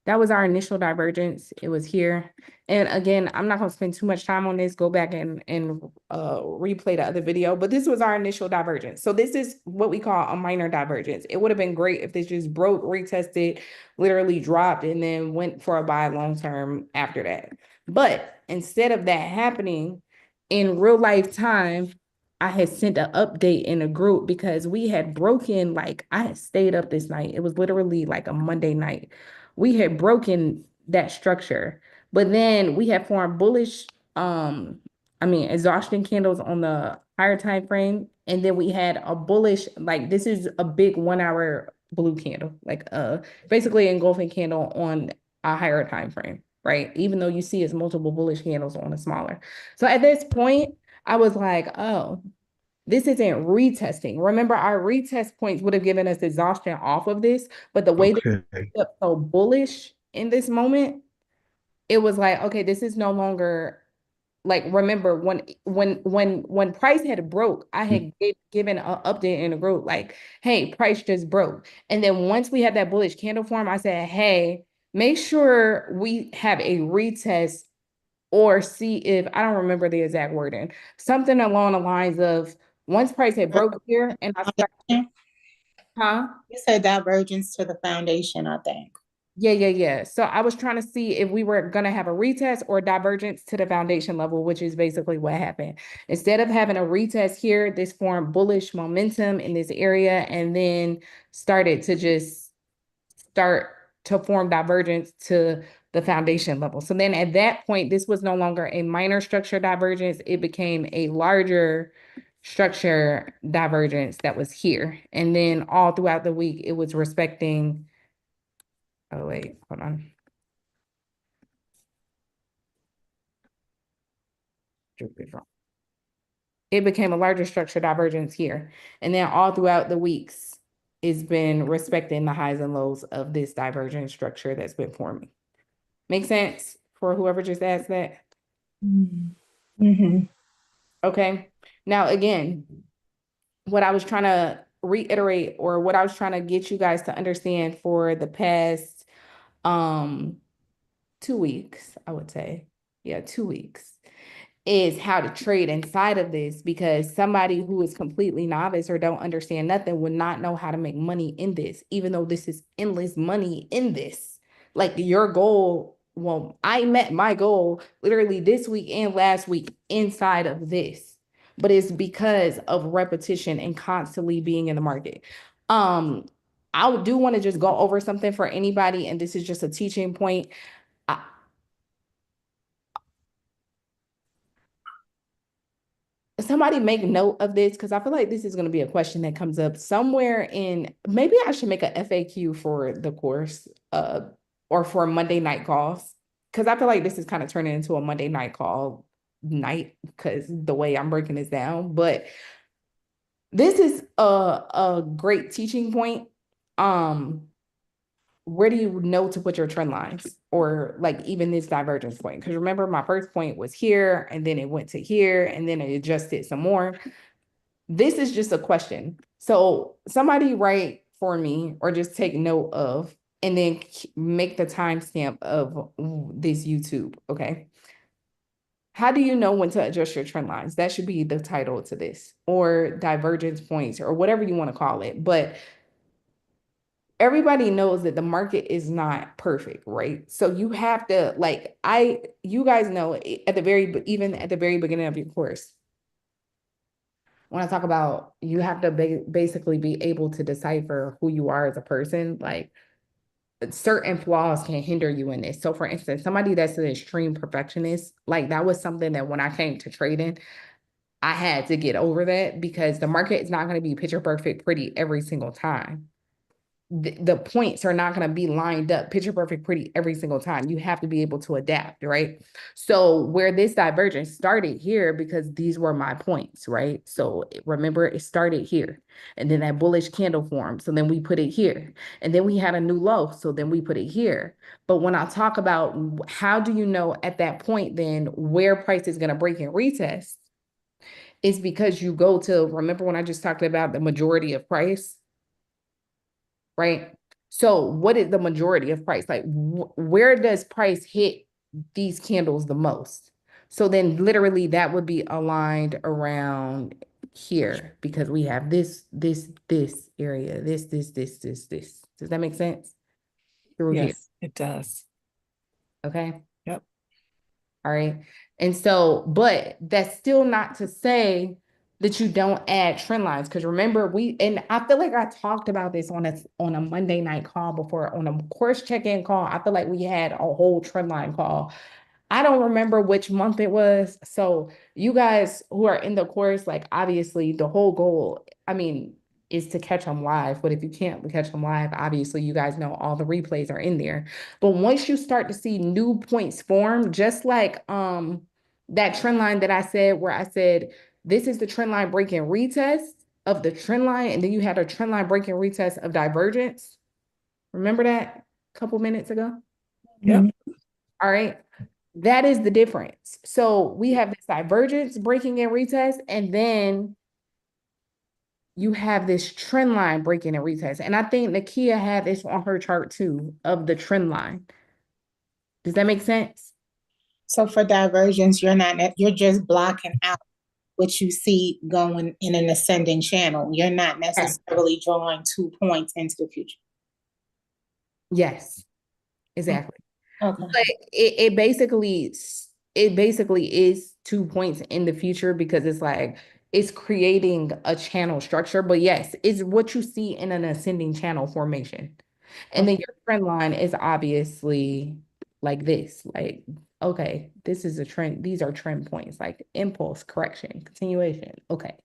That was our initial divergence. It was here. And again, I'm not going to spend too much time on this. Go back and replay the other video. But this was our initial divergence. So this is what we call a minor divergence. It would have been great if this just broke, retested, literally dropped, and then went for a buy long term after that. But instead of that happening in real life time, I had sent an update in a group because we had broken, like I had stayed up this night. It was literally like a Monday night. We had broken that structure, but then we had formed bullish, exhaustion candles on the higher time frame. And then we had a bullish, like this is a big 1 hour blue candle, like basically engulfing candle on a higher time frame, right? Even though you see it's multiple bullish candles on a smaller. So at this point, I was like, oh, this isn't retesting. Remember, our retest points would have given us exhaustion off of this, but the way that Okay. it's so bullish in this moment, it was like, okay, this is no longer like, remember when price had broke, I had given an update in the group like, hey, price just broke. And then once we had that bullish candle form, I said, hey, make sure we have a retest or see if I don't remember the exact wording, something along the lines of once price had broke here and I started, huh? You said divergence to the foundation, I think. Yeah. So I was trying to see if we were going to have a retest or divergence to the foundation level, which is basically what happened. Instead of having a retest here, this formed bullish momentum in this area and then started to just start to form divergence to the foundation level. So then at that point, this was no longer a minor structure divergence. It became a larger structure divergence that was here. And then all throughout the week, it was respecting. Oh, wait, hold on. It became a larger structure divergence here. And then all throughout the weeks, it's been respecting the highs and lows of this divergent structure that's been forming. Make sense for whoever just asked that? Mm-hmm. Okay. Now, again, what I was trying to reiterate, or what I was trying to get you guys to understand for the past 2 weeks, I would say. Yeah, 2 weeks, is how to trade inside of this, because somebody who is completely novice or don't understand nothing would not know how to make money in this, even though this is endless money in this. Like your goal, well, I met my goal literally this week and last week inside of this, but it's because of repetition and constantly being in the market. I do want to just go over something for anybody, and this is just a teaching point. Somebody make note of this, because I feel like this is going to be a question that comes up somewhere in, maybe I should make a FAQ for the course, or for Monday night calls, because I feel like this is kind of turning into a Monday night call night, because the way I'm breaking this down. But this is a great teaching point. Where do you know to put your trend lines, or like even this divergence point? Because remember, my first point was here, and then it went to here, and then it adjusted some more. This is just a question. So somebody write for me, or just take note of, and then make the timestamp of this YouTube, okay? How do you know when to adjust your trend lines? That should be the title to this, or divergence points, or whatever you want to call it. But everybody knows that the market is not perfect, right? So you have to, like, you guys know even at the very beginning of your course, when I talk about you have to basically be able to decipher who you are as a person, like certain flaws can hinder you in this. So for instance, somebody that's an extreme perfectionist, like that was something that when I came to trading, I had to get over that, because the market is not going to be picture perfect pretty every single time. The points are not going to be lined up picture perfect pretty every single time. You have to be able to adapt, right? So where this divergence started here, because these were my points, right? So remember, it started here, and then that bullish candle formed, so then we put it here, and then we had a new low, so then we put it here. But when I talk about how do you know at that point then where price is going to break and retest, is because you go to, remember when I just talked about the majority of price, right? So what is the majority of price? Like where does price hit these candles the most? So then literally that would be aligned around here, because we have this area, this. Does that make sense? Through here, Yes, it does. okay? Yep. All right. And so, but that's still not to say that you don't add trend lines. Because remember, and I feel like I talked about this on a Monday night call before, on a course check-in call. I feel like we had a whole trend line call. I don't remember which month it was. So you guys who are in the course, like obviously the whole goal, I mean, is to catch them live. But if you can't catch them live, obviously you guys know all the replays are in there. But once you start to see new points form, just like that trend line that I said, where I said, this is the trend line breaking retest of the trend line, and then you had a trend line breaking retest of divergence. Remember that a couple minutes ago? Yep. All right. That is the difference. So we have this divergence breaking and retest, and then you have this trend line breaking and retest. And I think Nakia had this on her chart too, of the trend line. Does that make sense? So for divergence, you're just blocking out what you see going in an ascending channel. You're not necessarily drawing 2 points into the future. Yes, exactly. Okay. But it basically is 2 points in the future, because it's like it's creating a channel structure. But yes, it's what you see in an ascending channel formation. And then your trend line is obviously like this, like, okay, this is a trend. These are trend points, like impulse, correction, continuation. Okay.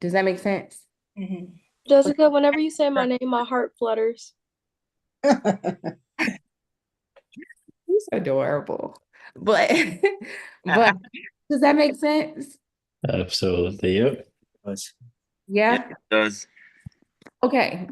Does that make sense? Mm-hmm. Jessica, whenever you say my name, my heart flutters. He's adorable. But but Does that make sense? Absolutely. Yep. Yeah. It does. Okay.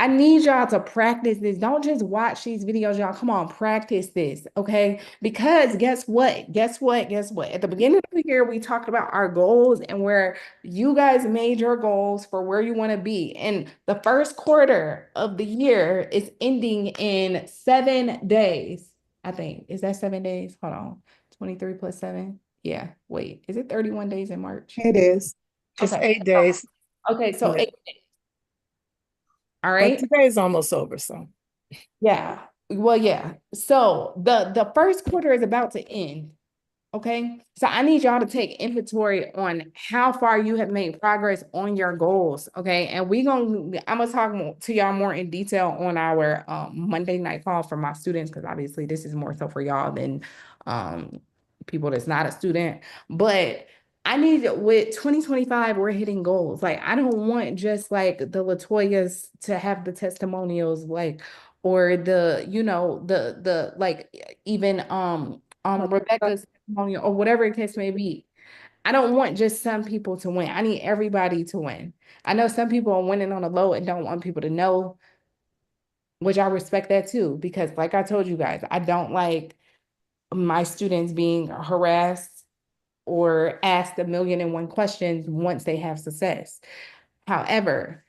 I need y'all to practice this. Don't just watch these videos, y'all. Come on, practice this, okay? Because guess what? Guess what? Guess what? At the beginning of the year, we talked about our goals and where you guys made your goals for where you want to be. And the first quarter of the year is ending in 7 days, I think. Is that 7 days? Hold on. 23 plus 7. Yeah. Wait, is it 31 days in March? It is. It's Okay. 8 days. Okay, so Yeah. 8 days. All But right. today's almost over, so. Yeah. Well, yeah. So the first quarter is about to end. Okay. So I need y'all to take inventory on how far you have made progress on your goals. Okay. And I'm gonna talk to y'all more in detail on our Monday night call for my students, because obviously this is more so for y'all than people that's not a student. But I need, with 2025, we're hitting goals. Like, I don't want just like the Latoyas to have the testimonials, like, or the like even Rebecca's testimonial or whatever the case may be. I don't want just some people to win. I need everybody to win. I know some people are winning on the low and don't want people to know, which I respect that too, because like I told you guys, I don't like my students being harassed or asked 1,000,001 questions once they have success. However,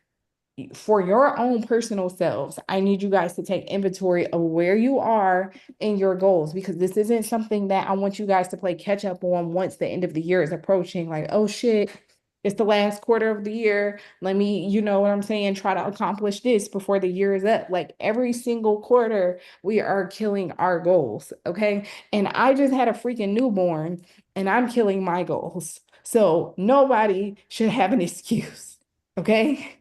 for your own personal selves, I need you guys to take inventory of where you are in your goals, because this isn't something that I want you guys to play catch up on once the end of the year is approaching. Like, oh shit, it's the last quarter of the year. Let me, you know what I'm saying, try to accomplish this before the year is up. Like, every single quarter, we are killing our goals. Okay. And I just had a freaking newborn and I'm killing my goals. So nobody should have an excuse. Okay.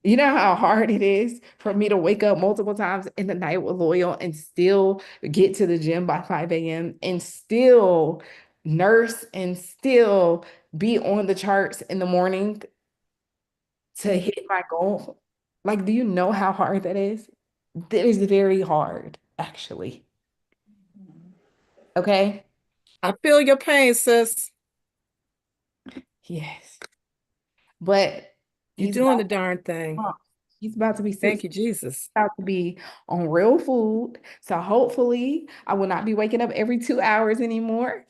You know how hard it is for me to wake up multiple times in the night with Loyal and still get to the gym by 5 a.m. and still nurse and still be on the charts in the morning to hit my goal? Like, do you know how hard that is? That is very hard, actually. Okay? I feel your pain, sis. Yes. But You're he's doing about the darn thing. he's about to be Thank 6. you, Jesus. About to be on real food. So hopefully I will not be waking up every 2 hours anymore.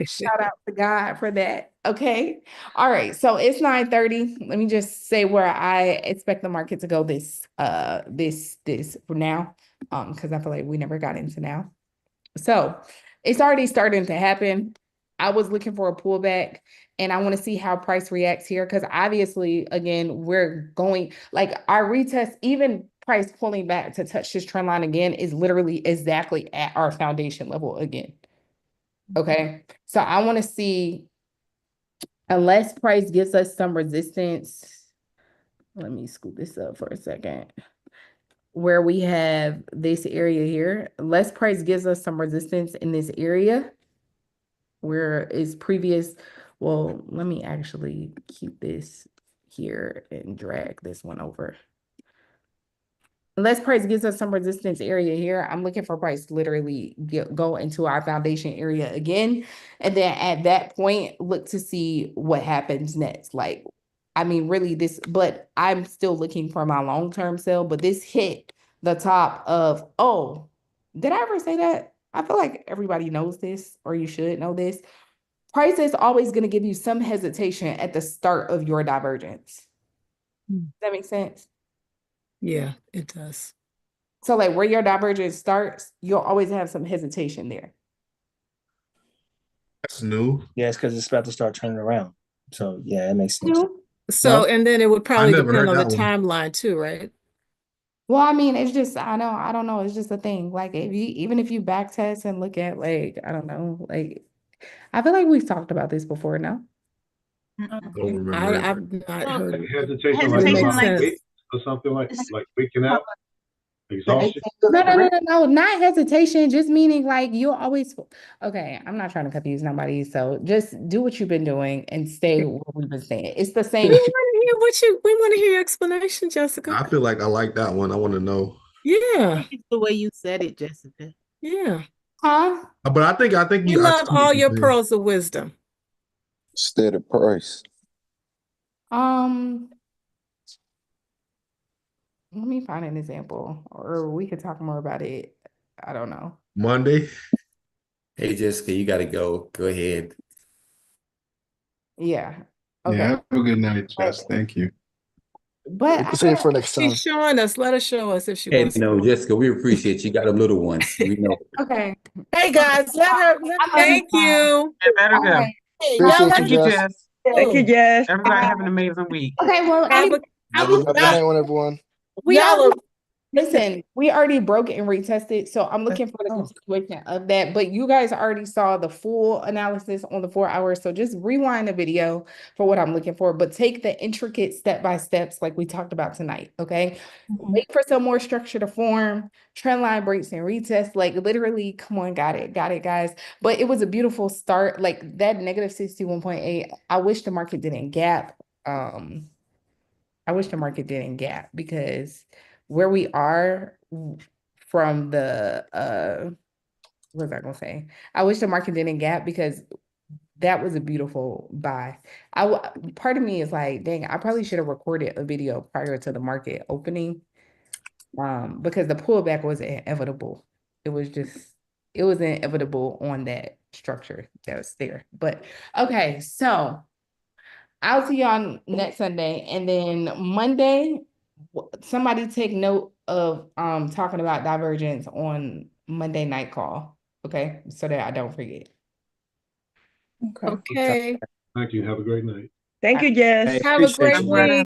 Shout out to God for that. Okay. All right. So it's 9:30. Let me just say where I expect the market to go this for now. Because I feel like we never got into now. So it's already starting to happen. I was looking for a pullback and I want to see how price reacts here, because obviously, again, we're going like our retest, even price pulling back to touch this trend line again is literally exactly at our foundation level again. Okay. So I want to see, unless price gives us some resistance. Let me scoop this up for a second. Where we have this area here, unless price gives us some resistance in this area, where is previous, well, let me actually keep this here and drag this one over. Unless price gives us some resistance area here, I'm looking for price to literally go into our foundation area again. And then at that point, look to see what happens next. Like, I mean, really but I'm still looking for my long-term sell, but this hit the top of, oh, did I ever say that? I feel like everybody knows this, or you should know this. Price is always going to give you some hesitation at the start of your divergence. Does that make sense? Yeah, it does. So like where your divergence starts, you'll always have some hesitation there. That's new. Yeah, it's because it's about to start turning around. So yeah, it makes sense. So, and then it would probably never depend heard on the that one. timeline too, right? Well, I mean, it's just, I don't know. It's just a thing. Like even if you back test and look at like, I don't know, like, I feel like we've talked about this before, no? Don't remember it. I've not heard of it. Hesitation But it like makes about sense. weight or something like waking up, exhaustion. No, not hesitation, just meaning like you'll always, okay, I'm not trying to confuse nobody. So just do what you've been doing and stay where we've been saying. It's the We same. want to hear your explanation, Jessica. I feel like I like that one. I want to know. Yeah. It's the way you said it, Jessica. Yeah. Huh? But I think We you. I love see what all you're your saying. pearls of wisdom. Steady price. Um, let me find an example, or we could talk more about it. I don't know. Monday. Hey, Jessica, you gotta go. Go ahead. Yeah. Yeah, Okay. have a good night, Jess. Thank you. But We can save it for next time. She's showing us. Let her show us if she Hey, wants to. no, Jessica, we appreciate you got them little ones. We know. okay. Hey, guys, let her. I love you. Thank you. Get better All go. right. Hey, y'all Appreciate let Thank you, you, Jess. Jess. Thank you, Jess. Everybody have an amazing week. Okay, well, Have a I Have a was good Have a good night, everyone. we y'all already are. listen, we already broke and retested, so I'm looking for the Oh. continuation of that. But you guys already saw the full analysis on the 4 hours, so just rewind the video for what I'm looking for. But take the intricate step by steps like we talked about tonight. Okay, wait for some more structure to form, trend line breaks and retest. Like literally, come on, got it, guys. But it was a beautiful start. Like that negative 61.8. I wish the market didn't gap. I wish the market didn't gap because where we are from the what was I gonna say? I wish the market didn't gap because that was a beautiful buy. Part of me is like, dang, I probably should have recorded a video prior to the market opening. Because the pullback was inevitable. It was inevitable on that structure that was there. But okay, so I'll see y'all next Sunday. And then Monday, somebody take note of talking about divergence on Monday night call. Okay. So that I don't forget. Okay. okay. Thank you. Have a great night. Thank you, Jess. Hey, Have a appreciate great you. I'm glad I week.